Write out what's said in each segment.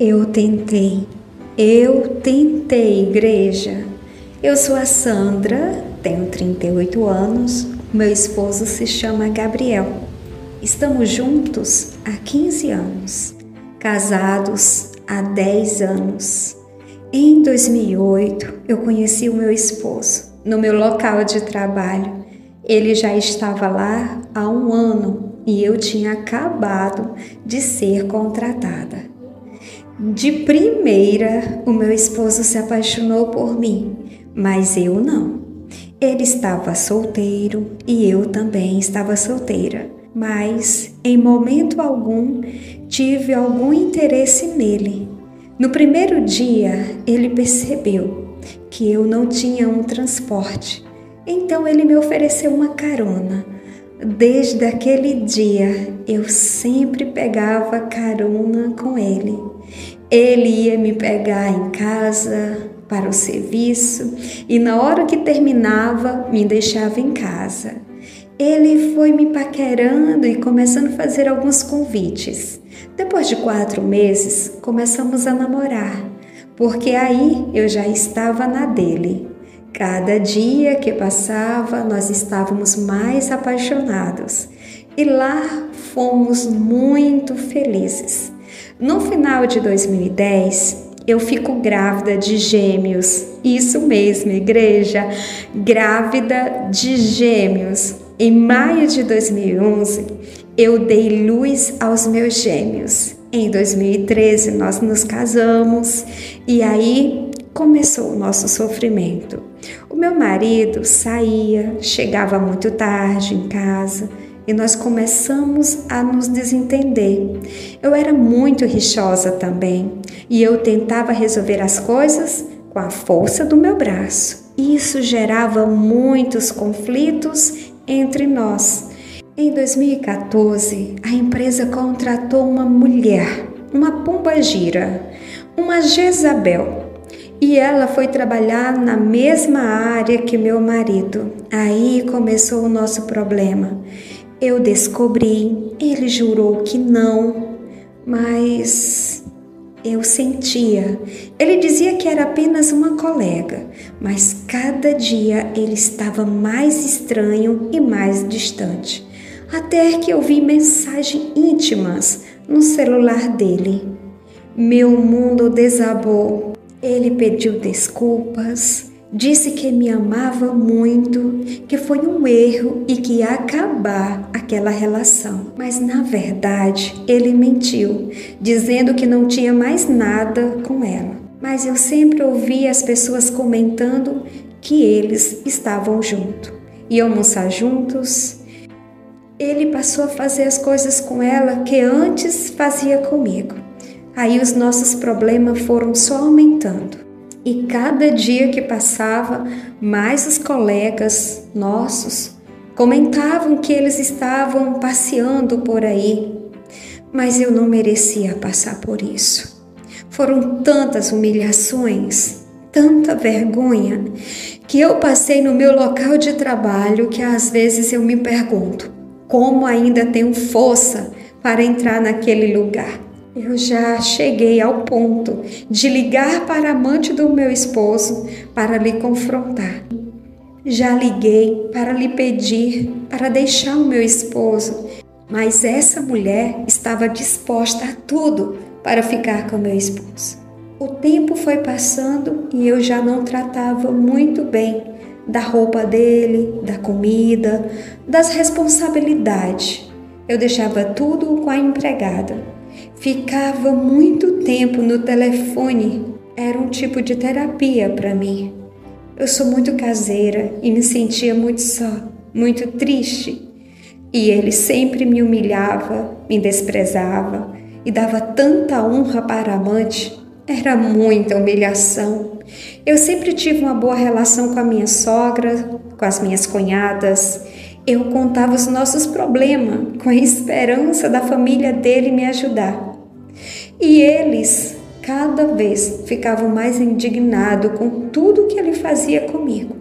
Eu tentei, igreja. Eu sou a Sandra, tenho 38 anos, meu esposo se chama Gabriel. Estamos juntos há 15 anos, casados há 10 anos. Em 2008, eu conheci o meu esposo no meu local de trabalho. Ele já estava lá há 1 ano e eu tinha acabado de ser contratada. De primeira, o meu esposo se apaixonou por mim, mas eu não. Ele estava solteiro e eu também estava solteira, mas em momento algum tive algum interesse nele. No primeiro dia, ele percebeu que eu não tinha um transporte, então ele me ofereceu uma carona. Desde aquele dia, eu sempre pegava carona com ele. Ele ia me pegar em casa, para o serviço, e na hora que terminava, me deixava em casa. Ele foi me paquerando e começando a fazer alguns convites. Depois de 4 meses, começamos a namorar, porque aí eu já estava na dele. Cada dia que passava, nós estávamos mais apaixonados e lá fomos muito felizes. No final de 2010, eu fico grávida de gêmeos. Isso mesmo, igreja, grávida de gêmeos. Em maio de 2011, eu dei luz aos meus gêmeos. Em 2013, nós nos casamos e aí começou o nosso sofrimento. O meu marido saía, chegava muito tarde em casa e nós começamos a nos desentender. Eu era muito rixosa também e eu tentava resolver as coisas com a força do meu braço. Isso gerava muitos conflitos entre nós. Em 2014, a empresa contratou uma mulher, uma pombagira, uma Jezabel. E ela foi trabalhar na mesma área que meu marido. Aí começou o nosso problema. Eu descobri, ele jurou que não, mas eu sentia. Ele dizia que era apenas uma colega, mas cada dia ele estava mais estranho e mais distante. Até que eu vi mensagens íntimas no celular dele. Meu mundo desabou. Ele pediu desculpas, disse que me amava muito, que foi um erro e que ia acabar aquela relação. Mas na verdade, ele mentiu, dizendo que não tinha mais nada com ela. Mas eu sempre ouvia as pessoas comentando que eles estavam juntos. Iam almoçar juntos. Ele passou a fazer as coisas com ela que antes fazia comigo. Aí os nossos problemas foram só aumentando. E cada dia que passava, mais os colegas nossos comentavam que eles estavam passeando por aí. Mas eu não merecia passar por isso. Foram tantas humilhações, tanta vergonha, que eu passei no meu local de trabalho que às vezes eu me pergunto, como ainda tenho força para entrar naquele lugar? Eu já cheguei ao ponto de ligar para a amante do meu esposo para lhe confrontar. Já liguei para lhe pedir para deixar o meu esposo, mas essa mulher estava disposta a tudo para ficar com meu esposo. O tempo foi passando e eu já não tratava muito bem da roupa dele, da comida, das responsabilidades. Eu deixava tudo com a empregada. Ficava muito tempo no telefone, era um tipo de terapia para mim. Eu sou muito caseira e me sentia muito só, muito triste. E ele sempre me humilhava, me desprezava e dava tanta honra para a amante. Era muita humilhação. Eu sempre tive uma boa relação com a minha sogra, com as minhas cunhadas. Eu contava os nossos problemas com a esperança da família dele me ajudar. E eles cada vez ficavam mais indignados com tudo que ele fazia comigo.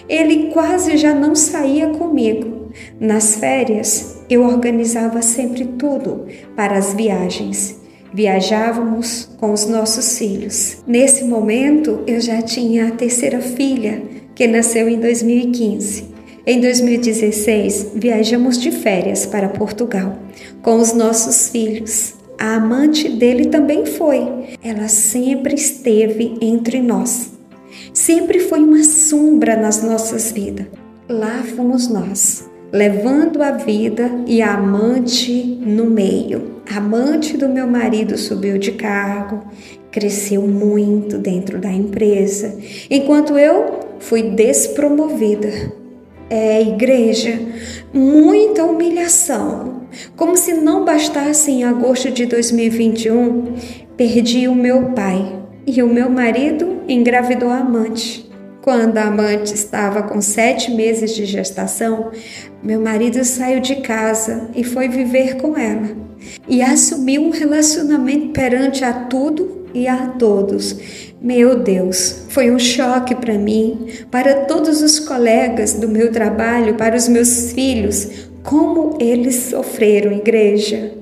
Ele quase já não saía comigo. Nas férias, eu organizava sempre tudo para as viagens. Viajávamos com os nossos filhos. Nesse momento, eu já tinha a terceira filha, que nasceu em 2015. Em 2016, viajamos de férias para Portugal com os nossos filhos. A amante dele também foi. Ela sempre esteve entre nós. Sempre foi uma sombra nas nossas vidas. Lá fomos nós, levando a vida e a amante no meio. A amante do meu marido subiu de cargo, cresceu muito dentro da empresa, enquanto eu fui despromovida. Igreja, muita humilhação. Como se não bastasse, em agosto de 2021, perdi o meu pai e o meu marido engravidou a amante. Quando a amante estava com 7 meses de gestação, meu marido saiu de casa e foi viver com ela. E assumiu um relacionamento perante a tudo e a todos. Meu Deus, foi um choque para mim, para todos os colegas do meu trabalho, para os meus filhos. Como eles sofreram, igreja.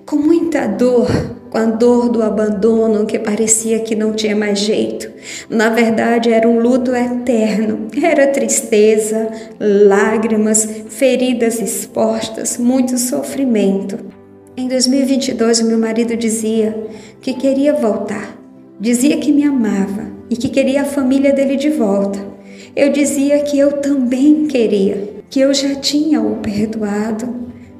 Com muita dor, com a dor do abandono que parecia que não tinha mais jeito. Na verdade, era um luto eterno. Era tristeza, lágrimas, feridas expostas, muito sofrimento. Em 2022, o meu marido dizia que queria voltar. Dizia que me amava e que queria a família dele de volta. Eu dizia que eu também queria, que eu já tinha o perdoado,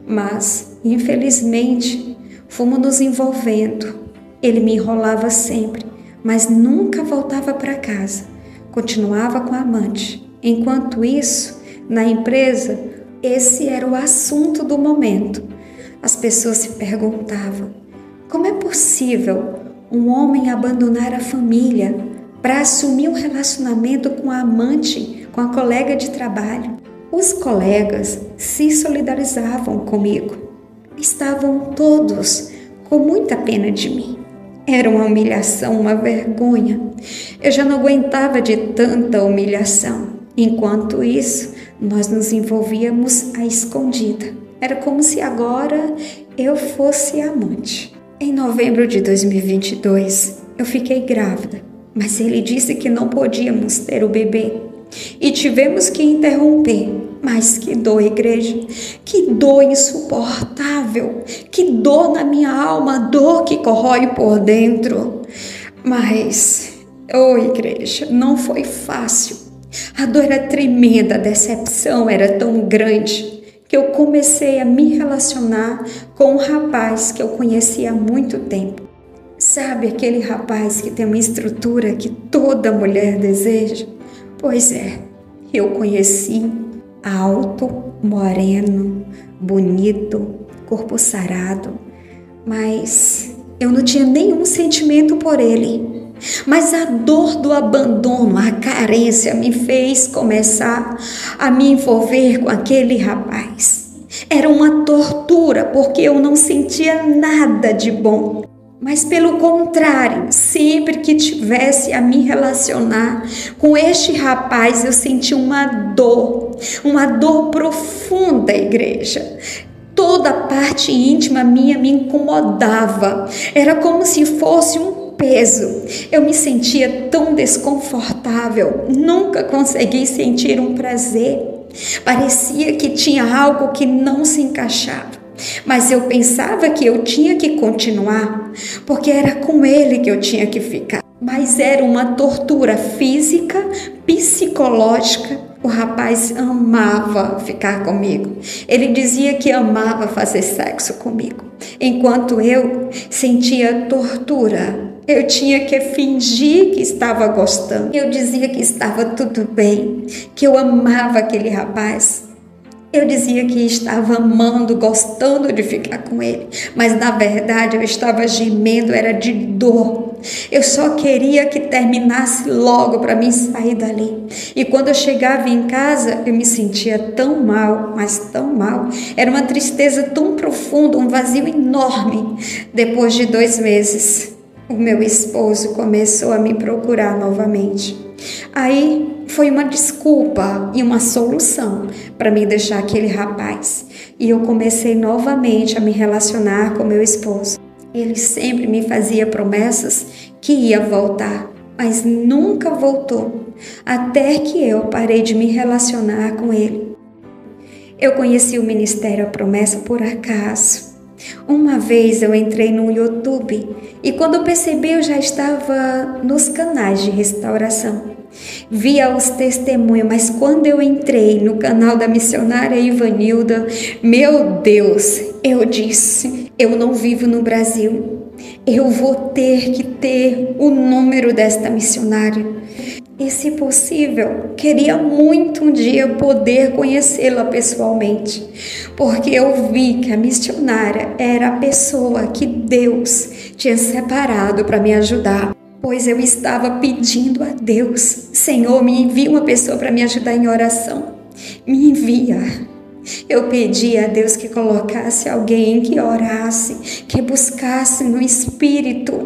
mas, infelizmente, fomos nos envolvendo. Ele me enrolava sempre, mas nunca voltava para casa. Continuava com a amante. Enquanto isso, na empresa, esse era o assunto do momento. As pessoas se perguntavam: como é possível um homem abandonar a família para assumir um relacionamento com a amante, com a colega de trabalho? Os colegas se solidarizavam comigo. Estavam todos com muita pena de mim. Era uma humilhação, uma vergonha. Eu já não aguentava de tanta humilhação. Enquanto isso, nós nos envolvíamos à escondida. Era como se agora eu fosse amante. Em novembro de 2022, eu fiquei grávida, mas ele disse que não podíamos ter o bebê e tivemos que interromper. Mas que dor, igreja, que dor insuportável, que dor na minha alma, dor que corrói por dentro. Mas, igreja, não foi fácil. A dor era tremenda, a decepção era tão grande que eu comecei a me relacionar com um rapaz que eu conhecia há muito tempo. Sabe aquele rapaz que tem uma estrutura que toda mulher deseja? Pois é, eu conheci alto, moreno, bonito, corpo sarado, mas eu não tinha nenhum sentimento por ele. Mas a dor do abandono, a carência me fez começar a me envolver com aquele rapaz. Era uma tortura porque eu não sentia nada de bom. Mas pelo contrário, sempre que tivesse a me relacionar com este rapaz, eu sentia uma dor profunda, igreja. Toda a parte íntima minha me incomodava. Era como se fosse um peso. Eu me sentia tão desconfortável, nunca consegui sentir um prazer. Parecia que tinha algo que não se encaixava. Mas eu pensava que eu tinha que continuar, porque era com ele que eu tinha que ficar. Mas era uma tortura física, psicológica. O rapaz amava ficar comigo. Ele dizia que amava fazer sexo comigo, enquanto eu sentia tortura. Eu tinha que fingir que estava gostando. Eu dizia que estava tudo bem, que eu amava aquele rapaz. Eu dizia que estava amando, gostando de ficar com ele, mas na verdade eu estava gemendo, era de dor. Eu só queria que terminasse logo para mim sair dali. E quando eu chegava em casa, eu me sentia tão mal, mas tão mal. Era uma tristeza tão profunda, um vazio enorme. Depois de 2 meses, o meu esposo começou a me procurar novamente. Aí foi uma desculpa e uma solução para me deixar aquele rapaz. E eu comecei novamente a me relacionar com meu esposo. Ele sempre me fazia promessas que ia voltar, mas nunca voltou, até que eu parei de me relacionar com ele. Eu conheci o Ministério A Promessa por acaso. Uma vez eu entrei no YouTube e quando percebi eu já estava nos canais de restauração. Via os testemunhos, mas quando eu entrei no canal da missionária Ivanilda, meu Deus, eu disse, eu não vivo no Brasil. Eu vou ter que ter o número desta missionária. E, se possível, queria muito um dia poder conhecê-la pessoalmente, porque eu vi que a missionária era a pessoa que Deus tinha separado para me ajudar. Pois eu estava pedindo a Deus, Senhor, me envia uma pessoa para me ajudar em oração. Me envia. Eu pedi a Deus que colocasse alguém que orasse, que buscasse no Espírito,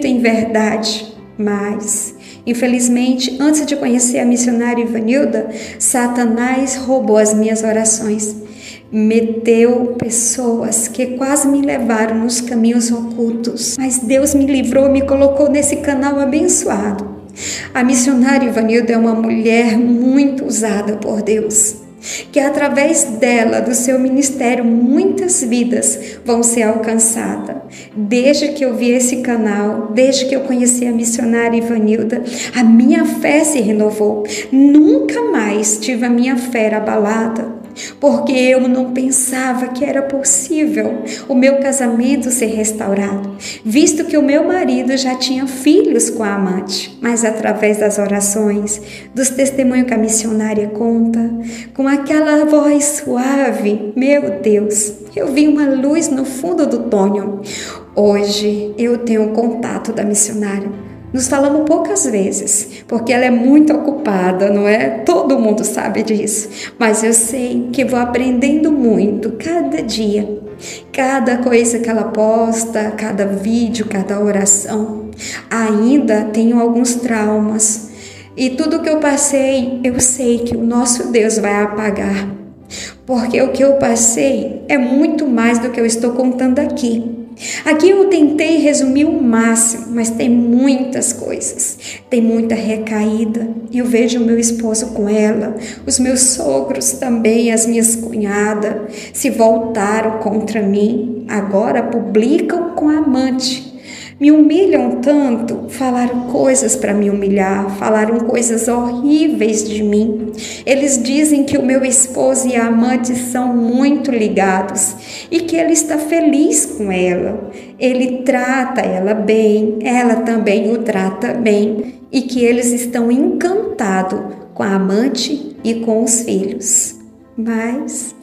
em verdade. Mas, infelizmente, antes de conhecer a missionária Ivanilda, Satanás roubou as minhas orações. Meteu pessoas que quase me levaram nos caminhos ocultos. Mas Deus me livrou e me colocou nesse canal abençoado. A missionária Ivanilda é uma mulher muito usada por Deus, que através dela, do seu ministério, muitas vidas vão ser alcançadas. Desde que eu vi esse canal, desde que eu conheci a missionária Ivanilda, a minha fé se renovou. Nunca mais tive a minha fé abalada, porque eu não pensava que era possível o meu casamento ser restaurado, visto que o meu marido já tinha filhos com a amante. Mas através das orações, dos testemunhos que a missionária conta, com aquela voz suave, meu Deus, eu vi uma luz no fundo do túnel. Hoje eu tenho contato da missionária. Nos falamos poucas vezes, porque ela é muito ocupada, não é? Todo mundo sabe disso. Mas eu sei que vou aprendendo muito cada dia. Cada coisa que ela posta, cada vídeo, cada oração. Ainda tenho alguns traumas. E tudo que eu passei, eu sei que o nosso Deus vai apagar. Porque o que eu passei é muito mais do que eu estou contando aqui. Aqui eu tentei resumir o máximo, mas tem muitas coisas, tem muita recaída. Eu vejo o meu esposo com ela, os meus sogros também, as minhas cunhadas, se voltaram contra mim, agora publicam com a amante. Me humilham tanto, falaram coisas para me humilhar, falaram coisas horríveis de mim. Eles dizem que o meu esposo e a amante são muito ligados e que ele está feliz com ela. Ele trata ela bem, ela também o trata bem e que eles estão encantados com a amante e com os filhos. Mas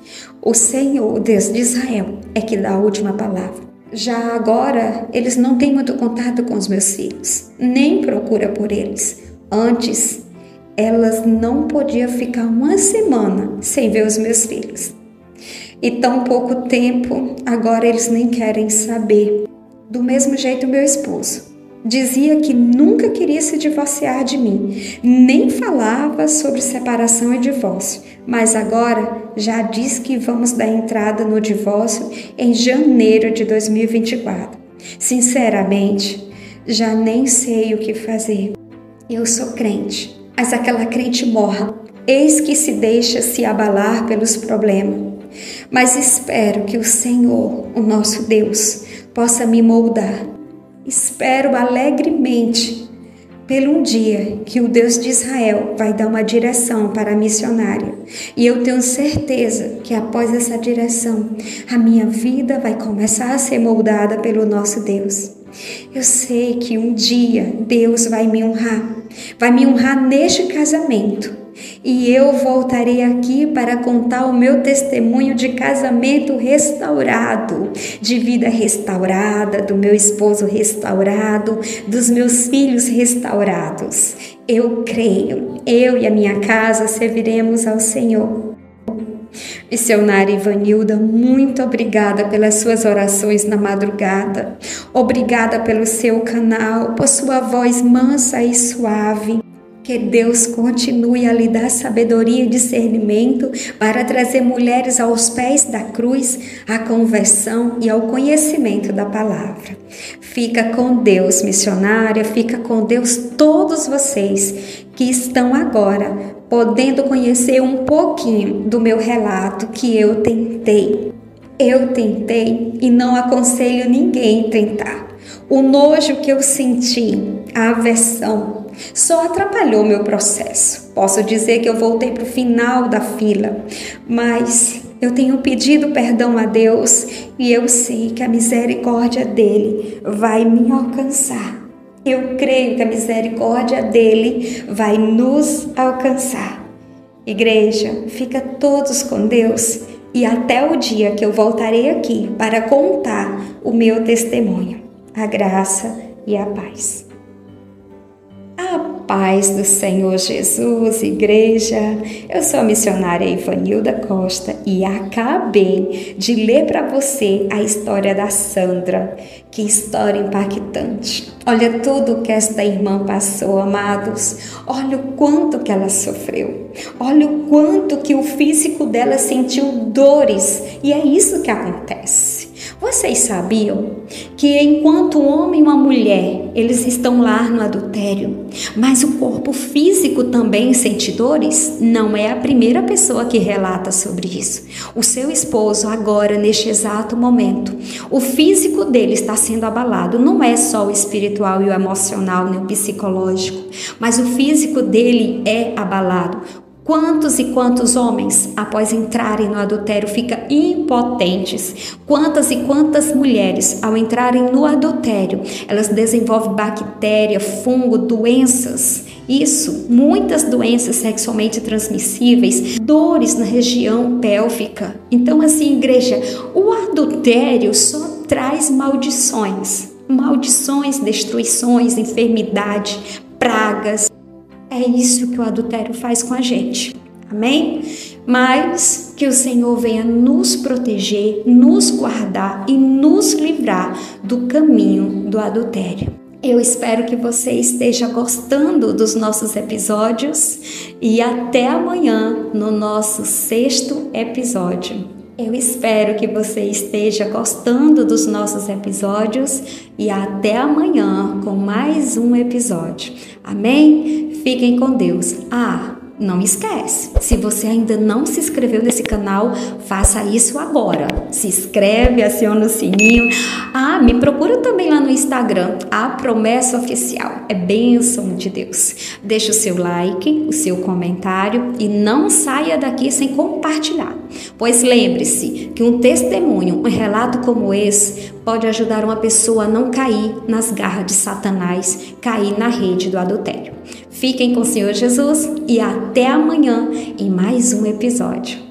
o Senhor, o Deus de Israel, é que dá a última palavra. Já agora, eles não têm muito contato com os meus filhos, nem procura por eles. Antes, elas não podiam ficar uma semana sem ver os meus filhos. E tão pouco tempo, agora eles nem querem saber. Do mesmo jeito, meu esposo dizia que nunca queria se divorciar de mim, nem falava sobre separação e divórcio, mas agora já diz que vamos dar entrada no divórcio em janeiro de 2024. Sinceramente, já nem sei o que fazer. Eu sou crente, mas aquela crente morra, eis que se deixa se abalar pelos problemas. Mas espero que o Senhor, o nosso Deus, possa me moldar. Espero alegremente pelo um dia que o Deus de Israel vai dar uma direção para a missionária. E eu tenho certeza que após essa direção, a minha vida vai começar a ser moldada pelo nosso Deus. Eu sei que um dia Deus vai me honrar neste casamento. E eu voltarei aqui para contar o meu testemunho de casamento restaurado, de vida restaurada, do meu esposo restaurado, dos meus filhos restaurados. Eu creio, eu e a minha casa serviremos ao Senhor. Missionária Ivanilda, muito obrigada pelas suas orações na madrugada. Obrigada pelo seu canal, por sua voz mansa e suave. Que Deus continue a lhe dar sabedoria e discernimento para trazer mulheres aos pés da cruz, à conversão e ao conhecimento da palavra. Fica com Deus, missionária, fica com Deus todos vocês que estão agora podendo conhecer um pouquinho do meu relato que eu tentei. Eu tentei e não aconselho ninguém a tentar. O nojo que eu senti, a aversão, só atrapalhou meu processo. Posso dizer que eu voltei para o final da fila, mas eu tenho pedido perdão a Deus e eu sei que a misericórdia dele vai me alcançar. Eu creio que a misericórdia dele vai nos alcançar. Igreja, fica todos com Deus e até o dia que eu voltarei aqui para contar o meu testemunho. A graça e a paz. A paz do Senhor Jesus, igreja. Eu sou a missionária Ivanilda Costa e acabei de ler para você a história da Sandra. Que história impactante. Olha tudo que esta irmã passou, amados. Olha o quanto que ela sofreu. Olha o quanto que o físico dela sentiu dores. E é isso que acontece. Vocês sabiam que enquanto um homem e uma mulher, eles estão lá no adultério, mas o corpo físico também sente dores? Não é a primeira pessoa que relata sobre isso. O seu esposo agora, neste exato momento, o físico dele está sendo abalado. Não é só o espiritual e o emocional, nem o psicológico, mas o físico dele é abalado. Quantos e quantos homens, após entrarem no adultério, ficam impotentes? Quantas e quantas mulheres, ao entrarem no adultério, elas desenvolvem bactéria, fungo, doenças. Isso, muitas doenças sexualmente transmissíveis, dores na região pélvica. Então, assim, igreja, o adultério só traz maldições. Maldições, destruições, enfermidade, pragas. É isso que o adultério faz com a gente, amém? Mas que o Senhor venha nos proteger, nos guardar e nos livrar do caminho do adultério. Eu espero que você esteja gostando dos nossos episódios e até amanhã no nosso 6º episódio. Eu espero que você esteja gostando dos nossos episódios e até amanhã com mais um episódio. Amém? Fiquem com Deus. Não esquece, se você ainda não se inscreveu nesse canal, faça isso agora. Se inscreve, aciona o sininho. Me procura também lá no Instagram, A Promessa Oficial. É bênção de Deus. Deixa o seu like, o seu comentário e não saia daqui sem compartilhar. Pois lembre-se que um testemunho, um relato como esse, pode ajudar uma pessoa a não cair nas garras de Satanás, cair na rede do adultério. Fiquem com o Senhor Jesus e até amanhã em mais um episódio.